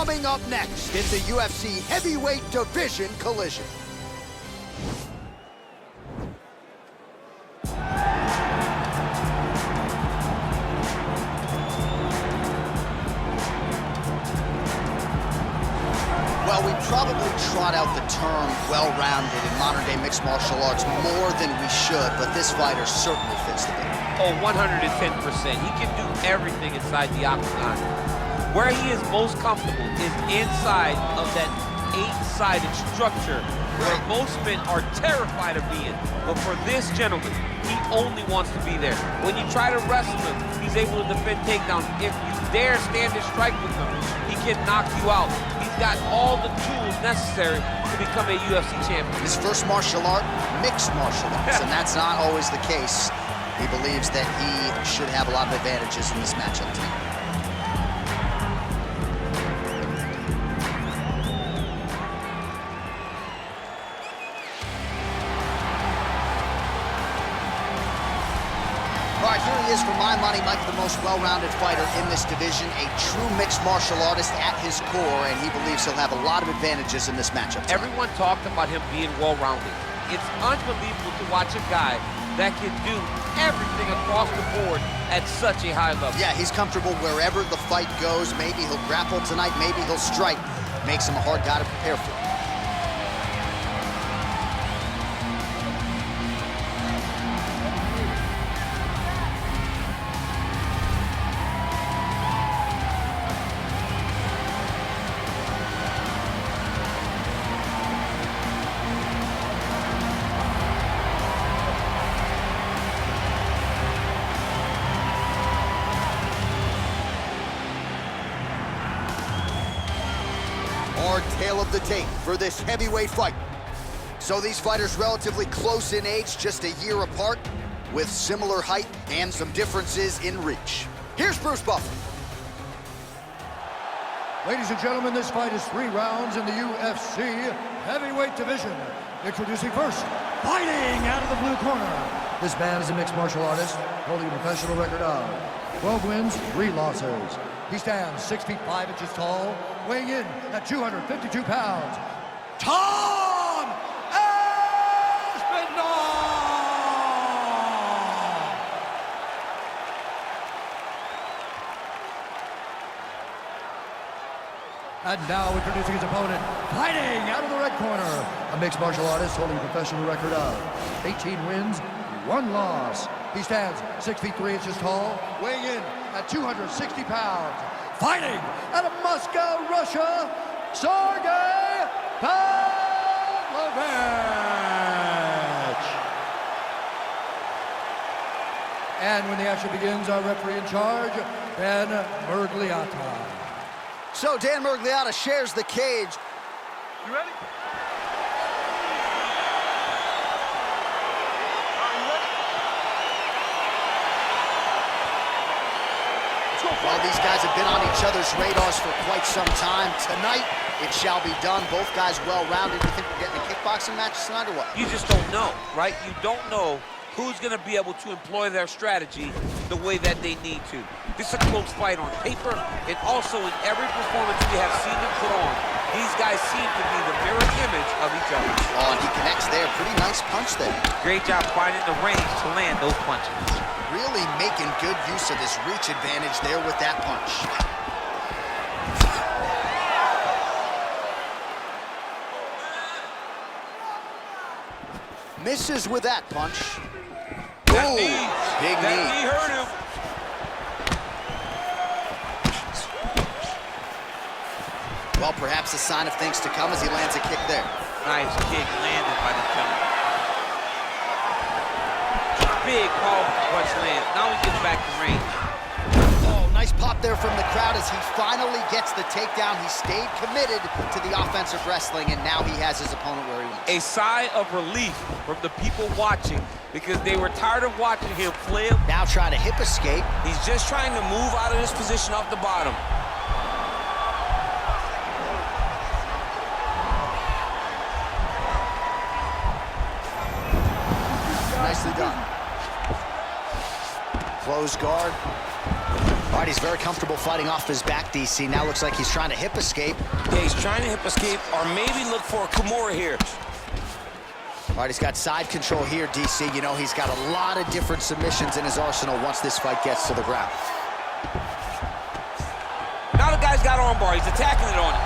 Coming up next, it's a UFC heavyweight division collision. Well, we probably trot out the term well-rounded in modern-day mixed martial arts more than we should, but this fighter certainly fits the bill. Oh, 110%. He can do everything inside the octagon. Where he is most comfortable is inside of that 8-sided structure where most men are terrified of being. But for this gentleman, he only wants to be there. When you try to wrestle him, he's able to defend takedowns. If you dare stand and strike with him, he can knock you out. He's got all the tools necessary to become a UFC champion. His first martial art, mixed martial arts, and that's not always the case. He believes that he should have a lot of advantages in this matchup tonight. All right, here he is, for my money, Mike, the most well-rounded fighter in this division, a true mixed martial artist at his core, and he believes he'll have a lot of advantages in this matchup tonight. Everyone talked about him being well-rounded. It's unbelievable to watch a guy that can do everything across the board at such a high level. Yeah, he's comfortable wherever the fight goes. Maybe he'll grapple tonight, maybe he'll strike. Makes him a hard guy to prepare for. Tale of the tape for this heavyweight fight. So these fighters relatively close in age, just a year apart, with similar height and some differences in reach. Here's Bruce Buffer. Ladies and gentlemen, this fight is 3 rounds in the UFC heavyweight division. Introducing first, fighting out of the blue corner. This man is a mixed martial artist, holding a professional record of 12 wins, 3 losses. He stands 6 feet 5 inches tall, weighing in at 252 pounds. Tom Aspinall! And now introducing his opponent, fighting out of the red corner, a mixed martial artist holding a professional record of 18 wins, 1 loss. He stands 6 feet 3 inches tall, weighing in at 260 pounds. Fighting out of Moscow, Russia, Sergey Pavlovich. And when the action begins, our referee in charge, Dan Murgliata. So Dan Murgliata shares the cage. You ready? Well, these guys have been on each other's radars for quite some time. Tonight, it shall be done. Both guys well-rounded. You think we're getting a kickboxing match tonight or what? You just don't know, right? You don't know who's going to be able to employ their strategy the way that they need to. This is a close fight on paper, and also in every performance we have seen them put on. These guys seem to be the mirror image of each other. Oh, and he connects there. Pretty nice punch there. Great job finding the range to land those punches. Really making good use of his reach advantage there with that punch. Misses with that punch. That Ooh, knee. big That knee. knee hurt him. Well, perhaps a sign of things to come as he lands a kick there. Nice kick landed by the gentleman. Big powerful punch lands. Now he gets back to range. Oh, nice pop there from the crowd as he finally gets the takedown. He stayed committed to the offensive wrestling, and now he has his opponent where he wants. A sigh of relief from the people watching because they were tired of watching him flail. Now trying to hip escape. He's just trying to move out of this position off the bottom. Nicely done. Close guard. All right, he's very comfortable fighting off his back, DC. Now looks like he's trying to hip escape. Yeah, he's trying to hip escape or maybe look for a Kimura here. All right, he's got side control here, DC. You know, he's got a lot of different submissions in his arsenal once this fight gets to the ground. Now the guy's got armbar. He's attacking it on it.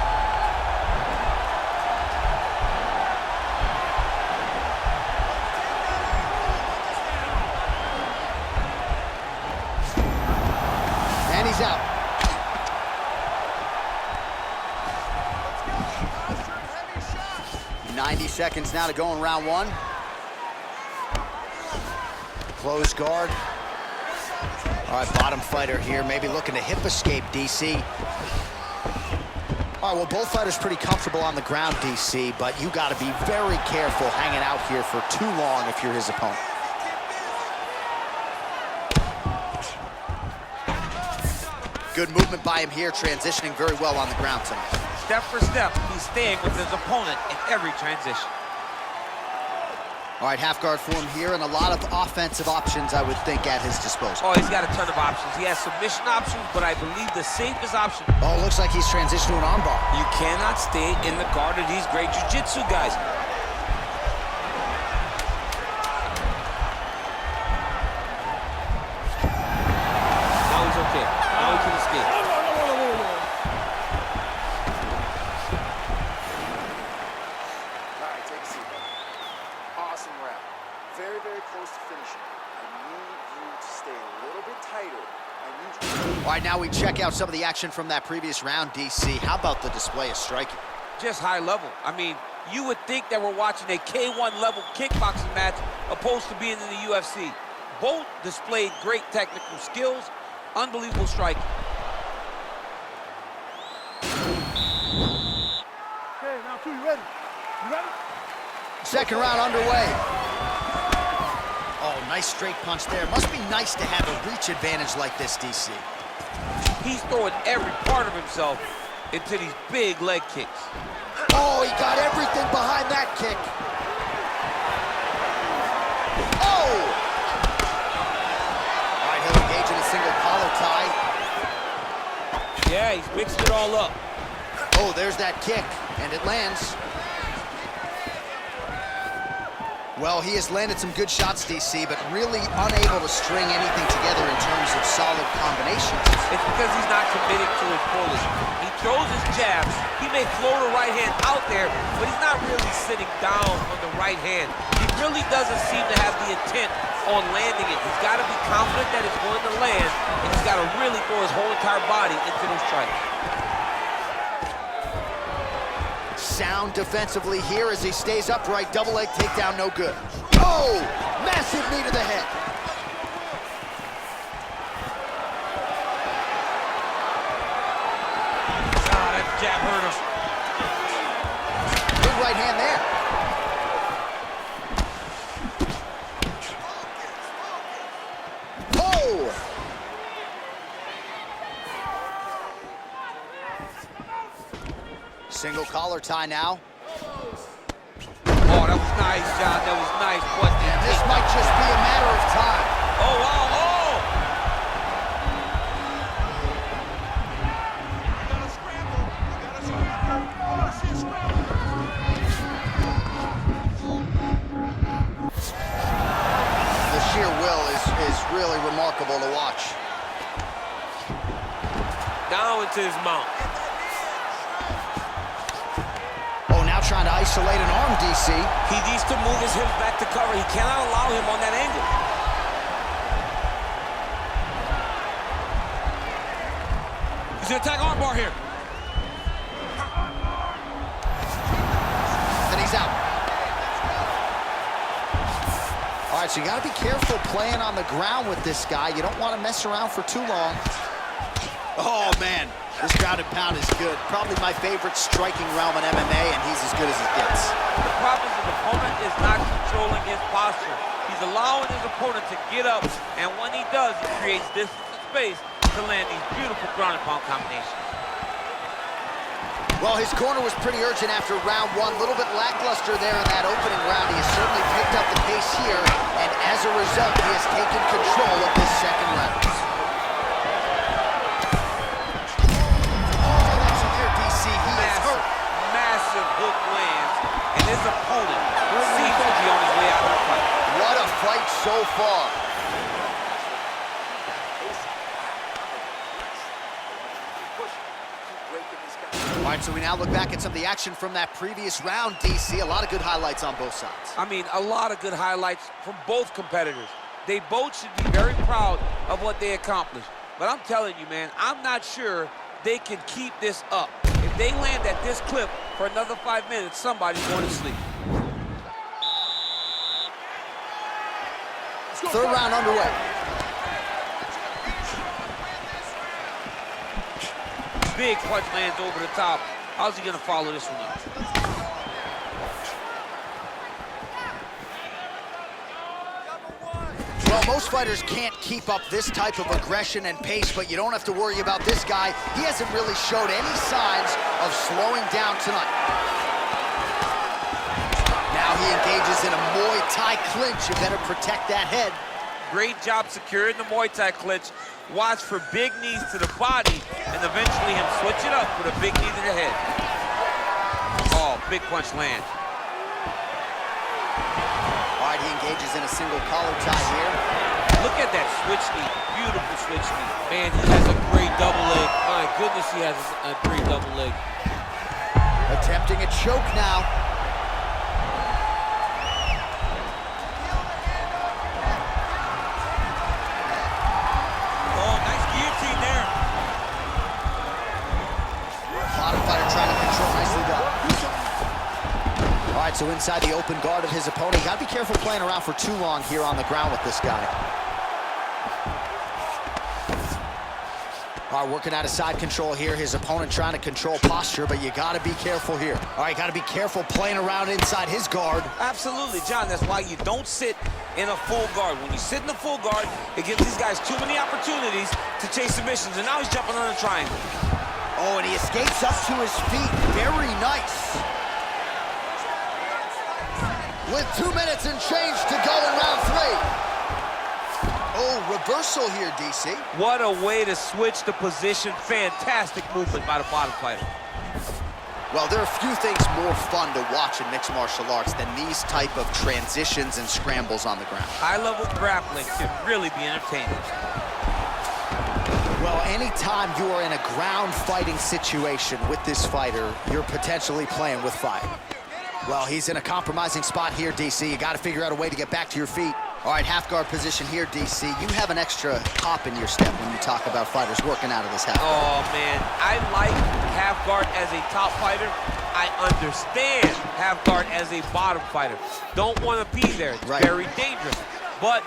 And he's out. .90 seconds now to go in round one. Close guard. All right, bottom fighter here, maybe looking to hip escape, DC. All right, well, both fighters pretty comfortable on the ground, DC, but you got to be very careful hanging out here for too long if you're his opponent. Good movement by him here, transitioning very well on the ground tonight. Step for step, he's staying with his opponent in every transition. All right, half guard form here, and a lot of offensive options, I would think, at his disposal. Oh, he's got a ton of options. He has submission options, but I believe the safest option. Oh, looks like he's transitioned to an armbar. You cannot stay in the guard of these great jiu-jitsu guys. Now he's okay. Now he can escape. All right, take a seat, buddy. Awesome round. Very, very close to finishing. I need you to stay a little bit tighter. I need you. All right, now we check out some of the action from that previous round, DC. How about the display of striking? Just high level. I mean, you would think that we're watching a K1 level kickboxing match opposed to being in the UFC. Both displayed great technical skills, unbelievable striking. Okay, now two, you ready? You ready? Second round underway. Oh, nice straight punch there. Must be nice to have a reach advantage like this, DC. He's throwing every part of himself into these big leg kicks. Oh, he got everything behind that kick. Oh! All right, he'll engage in a single collar tie. Yeah, he's mixed it all up. Oh, there's that kick, and it lands. Well, he has landed some good shots, DC, but really unable to string anything together in terms of solid combinations. It's because he's not committing to his bullet. He throws his jabs. He may float a right hand out there, but he's not really sitting down on the right hand. He really doesn't seem to have the intent on landing it. He's got to be confident that it's going to land, and he's got to really throw his whole entire body into those strikes. Sound defensively here as he stays upright. Double leg takedown, no good. Oh, massive knee to the head. Ah, that jab hurt him. Big right hand there. Oh! Single collar tie now. Oh, that was nice, John. That was nice. But And this might just be a matter of time. oh, wow. The sheer will is really remarkable to watch. Down into his mount. Oh, now trying to isolate an arm, DC. He needs to move his hips back to cover. He cannot allow him on that angle. He's gonna attack armbar here. And he's out. All right, so you got to be careful playing on the ground with this guy. You don't want to mess around for too long. Oh, man, this ground and pound is good. Probably my favorite striking realm in MMA, and he's as good as it gets. The problem is his opponent is not controlling his posture. He's allowing his opponent to get up, and when he does, he creates distance and space to land these beautiful ground and pound combinations. Well, his corner was pretty urgent after round one. A little bit lackluster there in that opening round. He has certainly picked up the pace here, and as a result, he has taken control of this second round. massive hook lands, and his opponent seems to be on his way out of the fight. What a fight so far. All right, so we now look back at some of the action from that previous round, DC. A lot of good highlights on both sides. I mean, a lot of good highlights from both competitors. They both should be very proud of what they accomplished. But I'm telling you, man, I'm not sure they can keep this up. If they land at this clip for another 5 minutes, somebody's going to sleep. Third round underway. Big punch lands over the top. How's he going to follow this one up? Well, most fighters can't keep up this type of aggression and pace, but you don't have to worry about this guy. He hasn't really showed any signs of slowing down tonight. Now he engages in a Muay Thai clinch. You better protect that head. Great job securing the Muay Thai clinch. Watch for big knees to the body, and eventually him switch it up with a big knee to the head. Oh, big punch land. All right, he engages in a single collar tie here. Look at that switch knee. Beautiful switch knee. Man, he has a great double leg. My goodness, he has a great double leg. Attempting a choke now. Oh, nice guillotine there. Bottom fighter trying to control, nicely done. All right, so inside the open guard of his opponent. Got to be careful playing around for too long here on the ground with this guy. All right, working out of side control here. His opponent trying to control posture, but you got to be careful here. All right, got to be careful playing around inside his guard. Absolutely, John. That's why you don't sit in a full guard. When you sit in a full guard, it gives these guys too many opportunities to chase submissions, and now he's jumping on a triangle. Oh, and he escapes up to his feet. Very nice. With 2 minutes and change to go in round 3. Oh, reversal here, DC. What a way to switch the position. Fantastic movement by the bottom fighter. Well, there are few things more fun to watch in mixed martial arts than these type of transitions and scrambles on the ground. High-level grappling can really be entertaining. Well, anytime you are in a ground fighting situation with this fighter, you're potentially playing with fire. Well, he's in a compromising spot here, DC. You got to figure out a way to get back to your feet. All right, half guard position here, DC. You have an extra hop in your step when you talk about fighters working out of this half guard. Oh, man. I like half guard as a top fighter. I understand half guard as a bottom fighter. Don't want to be there. It's very dangerous. But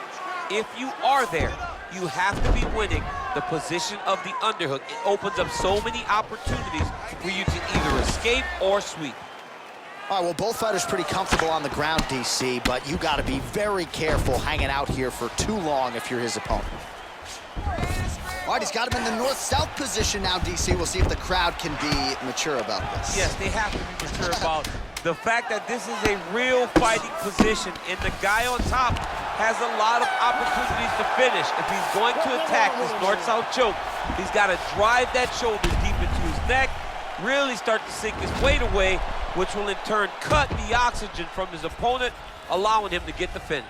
if you are there, you have to be winning the position of the underhook. It opens up so many opportunities for you to either escape or sweep. All right, well, both fighters pretty comfortable on the ground, DC, but you got to be very careful hanging out here for too long if you're his opponent. All right, he's got him in the north-south position now, DC. We'll see if the crowd can be mature about this. Yes, they have to be mature about the fact that this is a real fighting position, and the guy on top has a lot of opportunities to finish. If he's going to attack this north-south choke, he's got to drive that shoulder deep into his neck, really start to sink his weight away, which will in turn cut the oxygen from his opponent, allowing him to get the finish.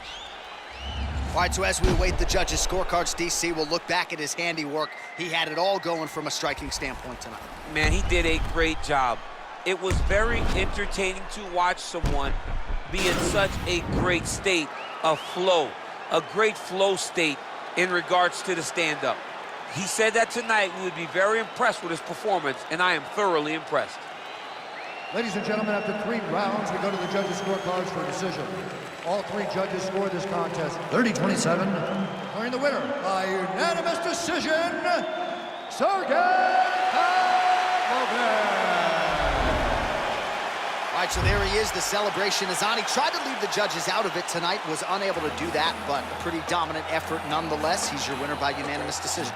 All right, so as we await the judges' scorecards, DC will look back at his handiwork. He had it all going from a striking standpoint tonight. Man, he did a great job. It was very entertaining to watch someone be in such a great state of flow, a great flow state in regards to the stand-up. He said that tonight we would be very impressed with his performance, and I am thoroughly impressed. Ladies and gentlemen, after 3 rounds, we go to the judges' scorecards for decision. All 3 judges scored this contest 30-27, declaring the winner by unanimous decision, Sergey Pavlovich. All right, so there he is, the celebration. Azani tried to leave the judges out of it tonight, was unable to do that, but a pretty dominant effort nonetheless. He's your winner by unanimous decision.